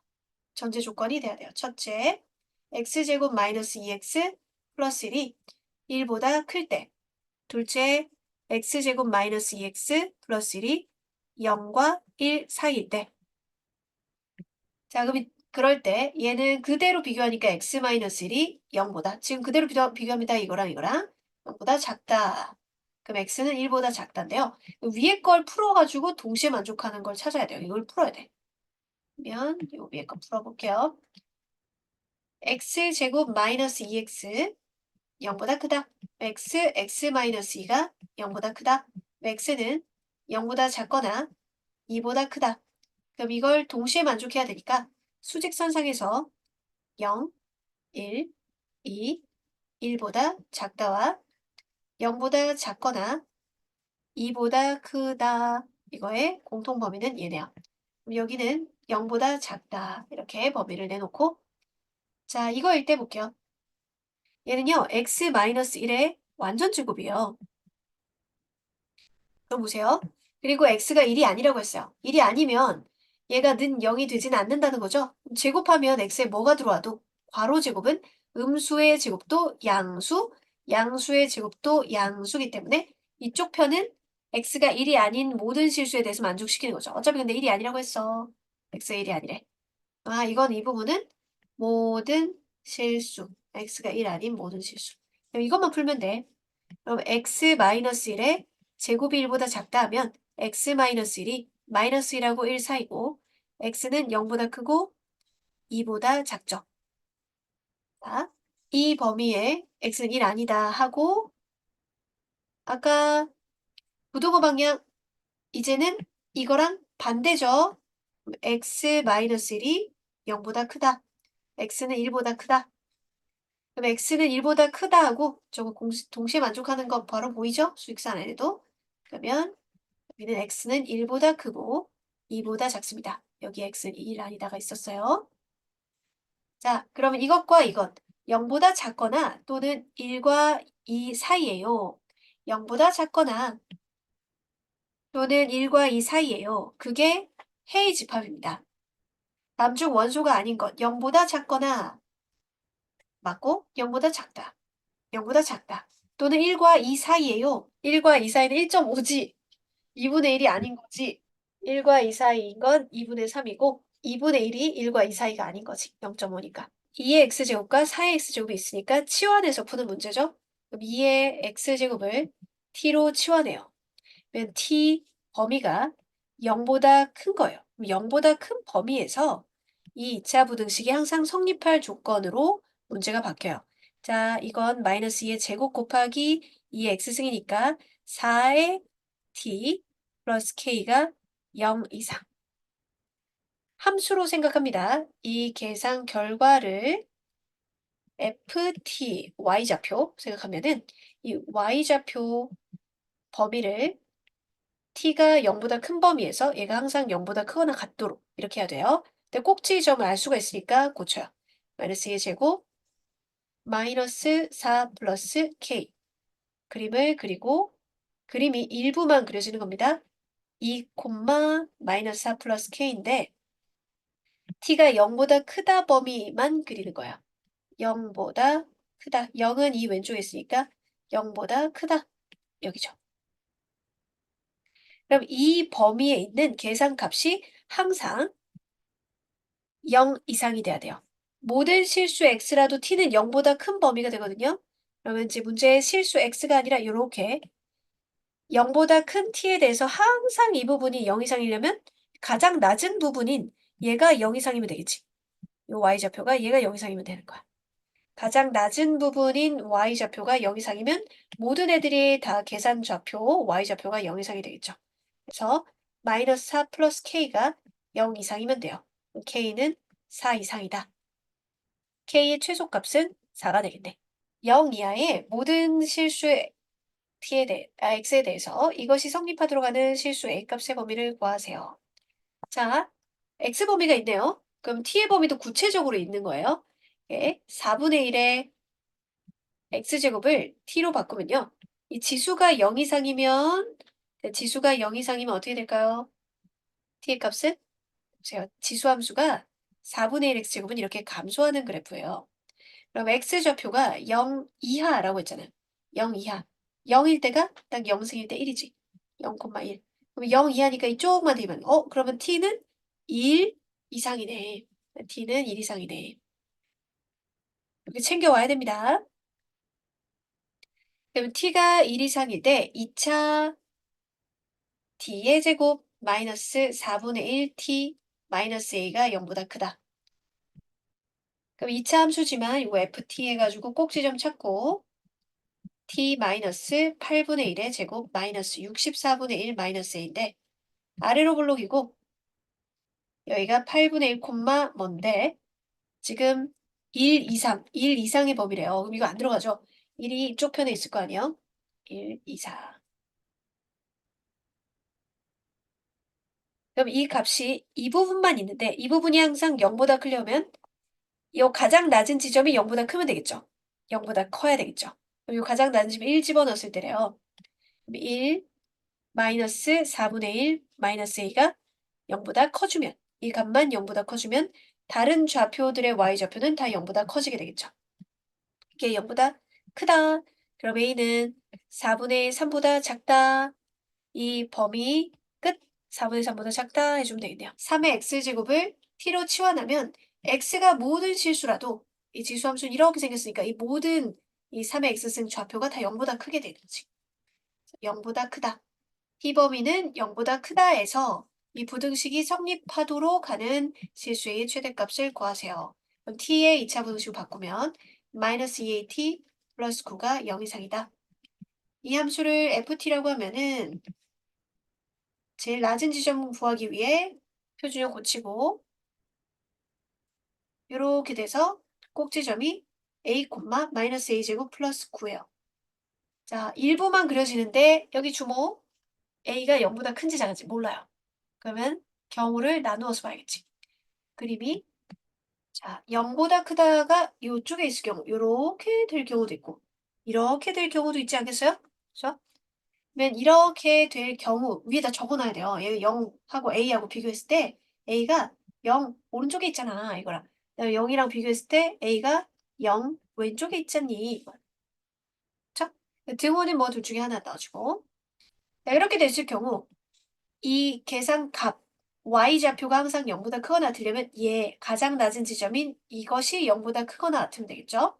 Speaker 1: 전제 조건이 돼야 돼요. 첫째, x제곱 마이너스 2x 플러스 1이 1보다 클 때. 둘째, x제곱 마이너스 2x 플러스 1이 0과 1 사이일 때. 자, 그럼 그럴 때 얘는 그대로 비교하니까 x 마이너스 1이 0보다. 지금 그대로 비교합니다. 이거랑 0보다 작다. 그럼 x는 1보다 작다인데요. 위에 걸 풀어가지고 동시에 만족하는 걸 찾아야 돼요. 이걸 풀어야 돼. 그러면 요 위에 거 풀어볼게요. x제곱 마이너스 2x 0보다 크다. x 마이너스 2가 0보다 크다. x는 0보다 작거나 2보다 크다. 그럼 이걸 동시에 만족해야 되니까 수직선상에서 0, 1, 2, 1보다 작다와 0보다 작거나 2보다 크다. 이거의 공통 범위는 얘네요. 그럼 여기는 0보다 작다. 이렇게 범위를 내놓고 자, 이거 읽때 볼게요. 얘는요, x-1의 완전 제곱이에요. 그럼 보세요. 그리고 x가 1이 아니라고 했어요. 1이 아니면 얘가 는 0이 되지는 않는다는 거죠. 제곱하면 x에 뭐가 들어와도 괄호 제곱은 음수의 제곱도 양수, 양수의 제곱도 양수기 때문에 이쪽 편은 x가 1이 아닌 모든 실수에 대해서 만족시키는 거죠. 어차피 근데 1이 아니라고 했어. x가 1이 아니래. 아, 이건 이 부분은 모든 실수. x가 1 아닌 모든 실수. 그럼 이것만 풀면 돼. 그럼 x-1의 제곱이 1보다 작다 하면 x-1이 마이너스 1하고 1 사이고 x는 0보다 크고 2보다 작죠. 자, 이 범위에 x는 1 아니다 하고 아까 부등호 방향 이제는 이거랑 반대죠. x-1이 0보다 크다. x는 1보다 크다. 그럼 x는 1보다 크다 하고 저거 동시에 만족하는 거 바로 보이죠? 수직선 안에도. 그러면 여기는 x는 1보다 크고 2보다 작습니다. 여기 x는 1 아니다가 있었어요. 자, 그러면 이것과 이것 0보다 작거나 또는 1과 2 사이에요. 0보다 작거나 또는 1과 2 사이에요. 그게 해의 집합입니다. 다음 중 원소가 아닌 것 0보다 작거나 맞고 0보다 작다. 0보다 작다. 또는 1과 2 사이에요. 1과 2 사이는 1.5지. 2분의 1이 아닌 거지. 1과 2 사이인 건 2분의 3이고 2분의 1이 1과 2 사이가 아닌 거지. 0.5니까. 2의 x제곱과 4의 x제곱이 있으니까 치환해서 푸는 문제죠. 그럼 2의 x제곱을 t로 치환해요. 그러면 t 범위가 0보다 큰 거예요. 0보다 큰 범위에서 이 2차 부등식이 항상 성립할 조건으로 문제가 바뀌어요. 자, 이건 마이너스 2의 제곱 곱하기 2의 x승이니까 4의 t 플러스 k가 0 이상. 함수로 생각합니다. 이 계산 결과를 ft, y좌표 생각하면은 이 y좌표 범위를 t가 0보다 큰 범위에서 얘가 항상 0보다 크거나 같도록 이렇게 해야 돼요. 근데 꼭지점을 알 수가 있으니까 고쳐요. 마이너스 2의 제곱 마이너스 4 플러스 k 그림을 그리고 그림이 일부만 그려지는 겁니다. 2, 마이너스 4 플러스 k인데 t가 0보다 크다 범위만 그리는 거예요. 0보다 크다. 0은 이 왼쪽에 있으니까 0보다 크다. 여기죠. 그럼 이 범위에 있는 계산값이 항상 0 이상이 돼야 돼요. 모든 실수 x라도 t는 0보다 큰 범위가 되거든요. 그러면 이제 문제의 실수 x가 아니라 이렇게 0보다 큰 t에 대해서 항상 이 부분이 0 이상이려면 가장 낮은 부분인 얘가 0 이상이면 되겠지. 요 y좌표가 얘가 0 이상이면 되는 거야. 가장 낮은 부분인 y좌표가 0 이상이면 모든 애들이 다 계산 좌표 y좌표가 0 이상이 되겠죠. 그래서 마이너스 4 플러스 k가 0 이상이면 돼요. k는 4 이상이다. k의 최소값은 4가 되겠네. 0 이하의 모든 실수 x에 대해서 이것이 성립하도록 하는 실수 a값의 범위를 구하세요. 자, x 범위가 있네요. 그럼 t의 범위도 구체적으로 있는 거예요. 4분의 1의 x제곱을 t로 바꾸면요. 이 지수가 0 이상이면 어떻게 될까요? t의 값은 제가 지수 함수가 4분의 1 x제곱은 이렇게 감소하는 그래프예요. 그럼 x좌표가 0 이하라고 했잖아요. 0 이하. 0일 때가 딱 0승일 때 1이지. 0,1. 그럼 0 이하니까 이쪽만 되면 그러면 t는 1 이상이네. t는 1 이상이네. 이렇게 챙겨와야 됩니다. 그럼 t가 1 이상일 때 2차 t의 제곱 마이너스 4분의 1 t 마이너스 a가 0보다 크다. 그럼 2차 함수지만 이거 ft 해가지고 꼭지점 찾고 t 마이너스 8분의 1의 제곱 마이너스 64분의 1 마이너스 a인데 아래로 블록이고 여기가 8분의 1 콤마 뭔데 지금 1 이상의 범위래요. 그럼 이거 안 들어가죠? 1이 이쪽 편에 있을 거 아니에요? 1 이상. 그럼 이 값이 이 부분만 있는데 이 부분이 항상 0보다 크려면 이 가장 낮은 지점이 0보다 크면 되겠죠. 0보다 커야 되겠죠. 그럼 이 가장 낮은 지점 1 집어넣었을 때래요. 그럼 1 마이너스 4분의 1 마이너스 a가 0보다 커주면 이 값만 0보다 커주면 다른 좌표들의 y좌표는 다 0보다 커지게 되겠죠. 이게 0보다 크다. 그럼 a는 4분의 3보다 작다. 이 범위 끝 4분의 3보다 작다 해주면 되겠네요. 3의 x제곱을 t로 치환하면 x가 모든 실수라도 이 지수함수는 이렇게 생겼으니까 이 모든 이 3의 x승 좌표가 다 0보다 크게 되는 거지. 0보다 크다. t 범위는 0보다 크다에서 이 부등식이 성립하도록 하는 실수의 최대값을 구하세요. 그럼 t의 2차 부등식을 바꾸면 마이너스 2at 플러스 9가 0 이상이다. 이 함수를 ft라고 하면은 제일 낮은 지점 구하기 위해 표준형 고치고 이렇게 돼서 꼭지점이 a, 마이너스 a제곱 플러스 9예요. 자, 일부만 그려지는데 여기 주목 a가 0보다 큰지 작은지 몰라요. 그러면 경우를 나누어서 봐야겠지. 그림이 자 0보다 크다가 이쪽에 있을 경우 이렇게 될 경우도 있고 이렇게 될 경우도 있지 않겠어요? 그렇죠? 그러면 이렇게 될 경우 위에다 적어놔야 돼요. 얘 0하고 a하고 비교했을 때 a가 0 오른쪽에 있잖아 이거랑 0이랑 비교했을 때 a가 0 왼쪽에 있잖니. 그렇죠? 등호는 뭐 둘 중에 하나 넣어주고 자, 이렇게 됐을 경우 이 계산값 y좌표가 항상 0보다 크거나 같으려면 얘 가장 낮은 지점인 이것이 0보다 크거나 같으면 되겠죠?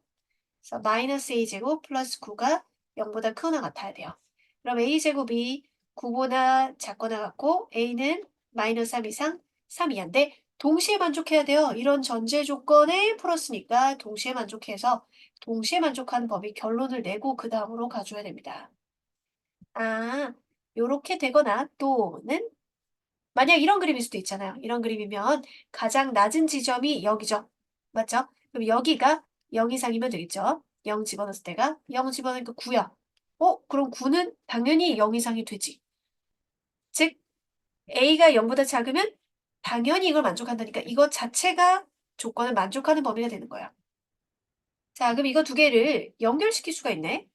Speaker 1: 그래서 마이너스 a제곱 플러스 9가 0보다 크거나 같아야 돼요. 그럼 a제곱이 9보다 작거나 같고 a는 마이너스 3 이상 3 이하인데 동시에 만족해야 돼요. 이런 전제 조건에 풀었으니까 동시에 만족해서 동시에 만족하는 법이 결론을 내고 그 다음으로 가줘야 됩니다. 아, 요렇게 되거나 또는 만약 이런 그림일 수도 있잖아요. 이런 그림이면 가장 낮은 지점이 여기죠. 맞죠? 그럼 여기가 0 이상이면 되겠죠. 0 집어넣었을 때가 0 집어넣으니까 9야. 그럼 9는 당연히 0 이상이 되지. 즉 a가 0보다 작으면 당연히 이걸 만족한다니까 이것 자체가 조건을 만족하는 범위가 되는 거야. 자, 그럼 이거 두 개를 연결시킬 수가 있네.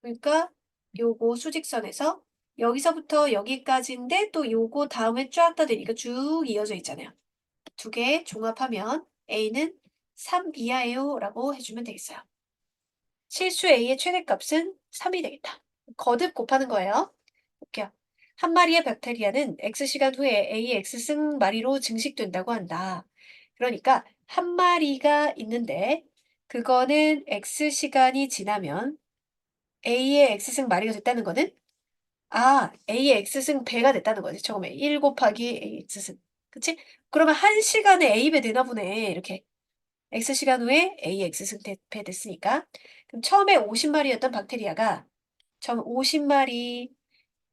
Speaker 1: 그러니까 요거 수직선에서 여기서부터 여기까지인데 또 요거 다음에 쫙 다 되니까 쭉 이어져 있잖아요. 두 개 종합하면 A는 3 이하예요 라고 해주면 되겠어요. 실수 A의 최대값은 3이 되겠다. 거듭 곱하는 거예요. 볼게요. 한 마리의 박테리아는 X시간 후에 A의 X승 마리로 증식된다고 한다. 그러니까 한 마리가 있는데 그거는 X시간이 지나면 A의 X승 마리가 됐다는 거는 A의 X승 배가 됐다는 거지. 처음에 1 곱하기 A X승. 그치? 그러면 1시간에 A배 되나 보네. 이렇게. X시간 후에 A X승 배 됐으니까. 그럼 처음에 50마리였던 박테리아가 처음 50마리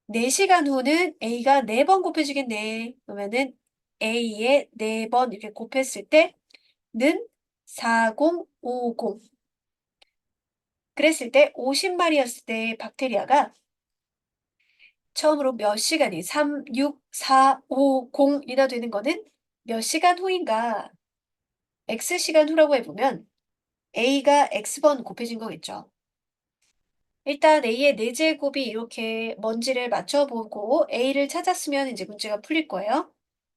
Speaker 1: 4시간 후는 A가 4번 곱해지겠네. 그러면은 A에 4번 이렇게 곱했을 때는 4050. 그랬을 때 50마리였을 때 박테리아가 처음으로 몇 시간이 3, 6, 4, 5, 0이나 되는 거는 몇 시간 후인가? X시간 후라고 해보면 A가 X번 곱해진 거겠죠. 일단 A의 4제곱이 이렇게 뭔지를 맞춰보고 A를 찾았으면 이제 문제가 풀릴 거예요.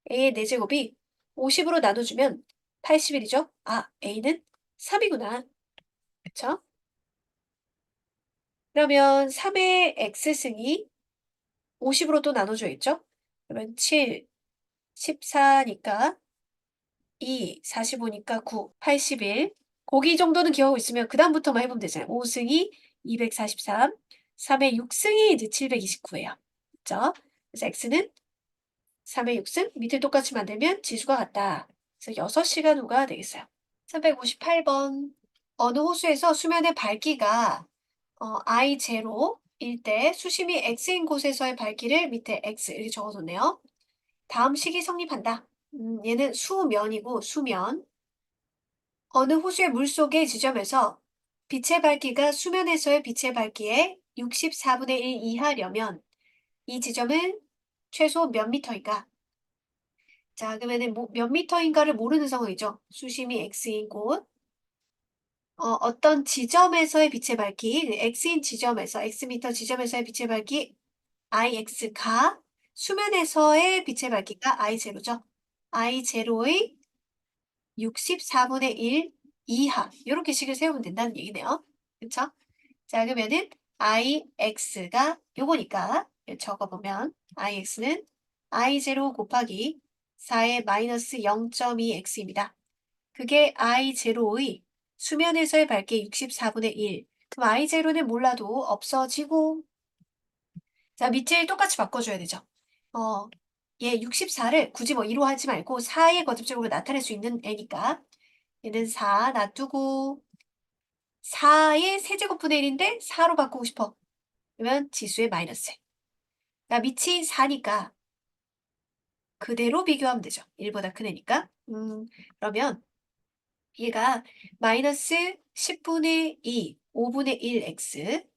Speaker 1: A의 4제곱이 50으로 나눠주면 81이죠? A는 3이구나. 그쵸? 그러면 3의 X승이 50으로 또 나눠줘야겠죠? 그러면 7, 14니까 2, 45니까 9, 81. 고기 정도는 기억하고 있으면 그 다음부터만 해보면 되잖아요. 5승이 243, 3의 6승이 이제 729예요. 그죠? 그래서 X는 3의 6승, 밑을 똑같이 만들면 지수가 같다. 그래서 6시간 후가 되겠어요. 358번. 어느 호수에서 수면의 밝기가 I0일 때 수심이 X인 곳에서의 밝기를 밑에 X 이렇게 적어뒀네요. 다음 식이 성립한다. 얘는 수면이고 수면. 어느 호수의 물속의 지점에서 빛의 밝기가 수면에서의 빛의 밝기의 64분의 1 이하려면 이 지점은 최소 몇 미터인가? 자, 그러면은 몇 미터인가를 모르는 상황이죠. 수심이 X인 곳. 어떤 지점에서의 빛의 밝기, X인 지점에서, X미터 지점에서의 빛의 밝기 IX가 수면에서의 빛의 밝기가 I0죠. I0의 64분의 1 이하 이렇게 식을 세우면 된다는 얘기네요. 그쵸? 자, 그러면은 IX가 요거니까 적어보면 IX는 I0 곱하기 4의 마이너스 0.2X입니다. 그게 I0의 수면에서의 밝기 64분의 1. 그럼 I0는 몰라도 없어지고 자, 밑을 똑같이 바꿔줘야 되죠. 얘 64를 굳이 뭐 2로 하지 말고 4의 거듭적으로 나타낼 수 있는 애니까 얘는 4 놔두고 4의 세제곱분의 1인데 4로 바꾸고 싶어. 그러면 지수의 마이너스. 나 밑이 4니까 그대로 비교하면 되죠. 1보다 큰 애니까. 그러면 얘가 마이너스 10분의 2, 5분의 1x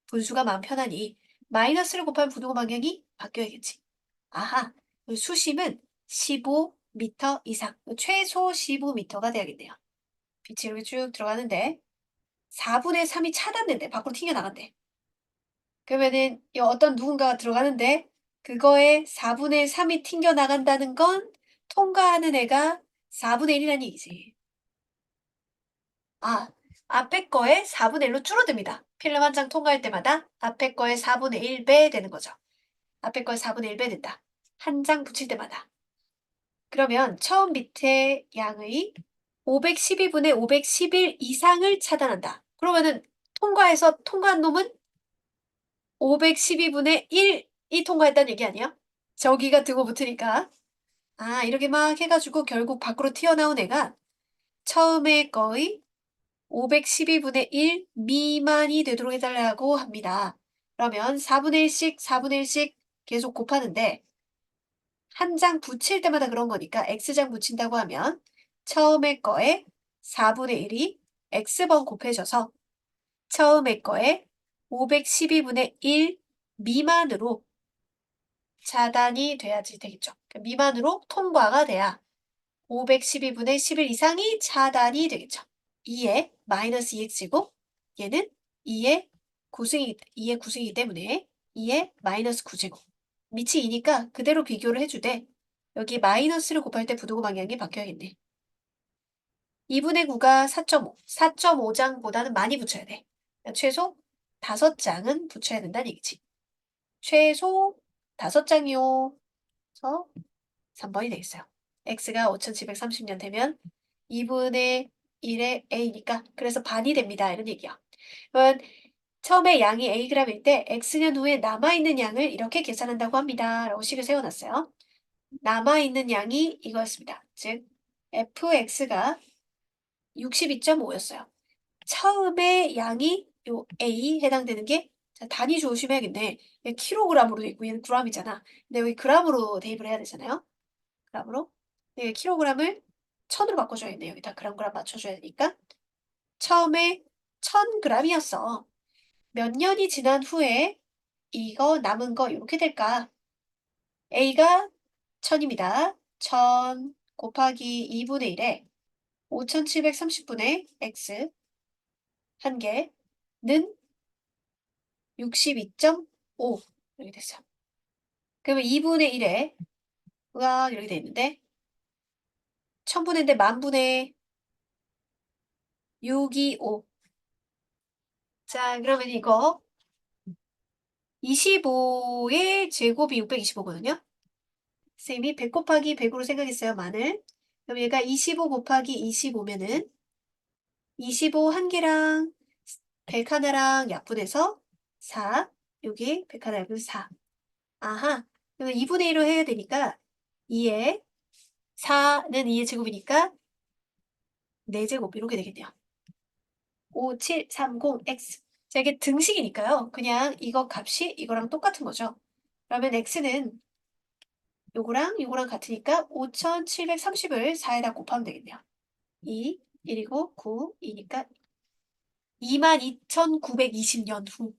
Speaker 1: 분수가 마음 편하니 마이너스를 곱하면 분호 방향이 바뀌어야겠지. 아하, 수심은 15m 이상, 최소 15m가 돼야겠네요. 빛이 이렇게 쭉 들어가는데 4분의 3이 차단된대. 밖으로 튕겨나간대. 그러면은 이 어떤 누군가가 들어가는데 그거에 4분의 3이 튕겨나간다는 건 통과하는 애가 4분의 1이라는 얘기지. 앞에 거에 4분의 1로 줄어듭니다. 필름 한 장 통과할 때마다 앞에 거에 4분의 1배 되는 거죠. 앞에 거에 4분의 1배 된다. 한 장 붙일 때마다. 그러면 처음 밑에 양의 512분의 511 이상을 차단한다. 그러면은 통과한 놈은 512분의 1이 통과했다는 얘기 아니야? 저기가 등호 붙으니까. 이렇게 막 해가지고 결국 밖으로 튀어나온 애가 처음에 거의 512분의 1 미만이 되도록 해달라고 합니다. 그러면 4분의 1씩 4분의 1씩 계속 곱하는데 한 장 붙일 때마다 그런 거니까 X장 붙인다고 하면 처음에 거에 4분의 1이 X번 곱해져서 처음에 거에 512분의 1 미만으로 차단이 돼야지 되겠죠. 미만으로 통과가 돼야 512분의 11 이상이 차단이 되겠죠. 2의 마이너스 2x이고 얘는 2의 구승이기 때문에 2의 마이너스 9제곱. 밑이 2니까 그대로 비교를 해주되 여기 마이너스를 곱할 때 부등호 방향이 바뀌어야겠네. 2분의 9가 4.5. 4.5장보다는 많이 붙여야 돼. 그러니까 최소 5장은 붙여야 된다는 얘기지. 최소 5장이요. 그래서 3번이 되겠어요. x가 5730년 되면 2분의 1의 a니까 그래서 반이 됩니다. 이런 얘기야. 그러면 처음에 양이 ag일 때 x년 후에 남아있는 양을 이렇게 계산한다고 합니다. 라고 식을 세워놨어요. 남아있는 양이 이거였습니다. 즉 fx가 62.5였어요. 처음에 양이 요 A 해당되는 게 자, 단위 조심해야겠네. 얘 킬로그램으로 돼 있고 얘는 g이잖아. 근데 여기 g으로 대입을 해야 되잖아요. g으로. 근데 킬로그램을 1000으로 바꿔줘야겠네. 여기다 그램 맞춰줘야 되니까. 처음에 1000g이었어. 몇 년이 지난 후에 이거 남은 거 이렇게 될까? A가 1000입니다. 1000 곱하기 2분의 1에 5730분의 x 한 개는 62.5 이렇게 됐어요. 그러면 2분의 1에 와 이렇게 돼 있는데 1000분의인데 만분의 625. 자 그러면 이거 25의 제곱이 625거든요. 쌤이 100 곱하기 100으로 생각했어요. 만을. 그럼 얘가 25 곱하기 25면은 25 한 개랑 100 하나랑 약분해서 4. 여기 100 하나 약분 4. 아하. 그러면 2분의 1로 해야 되니까 2의 4는 2의 제곱이니까 4제곱 이렇게 되겠네요. 5730x. 자, 이게 등식이니까요. 그냥 이거 값이 이거랑 똑같은 거죠. 그러면 x는 요거랑 같으니까 5730을 4에다 곱하면 되겠네요. 2, 1이고 9, 2니까 22,920년 후.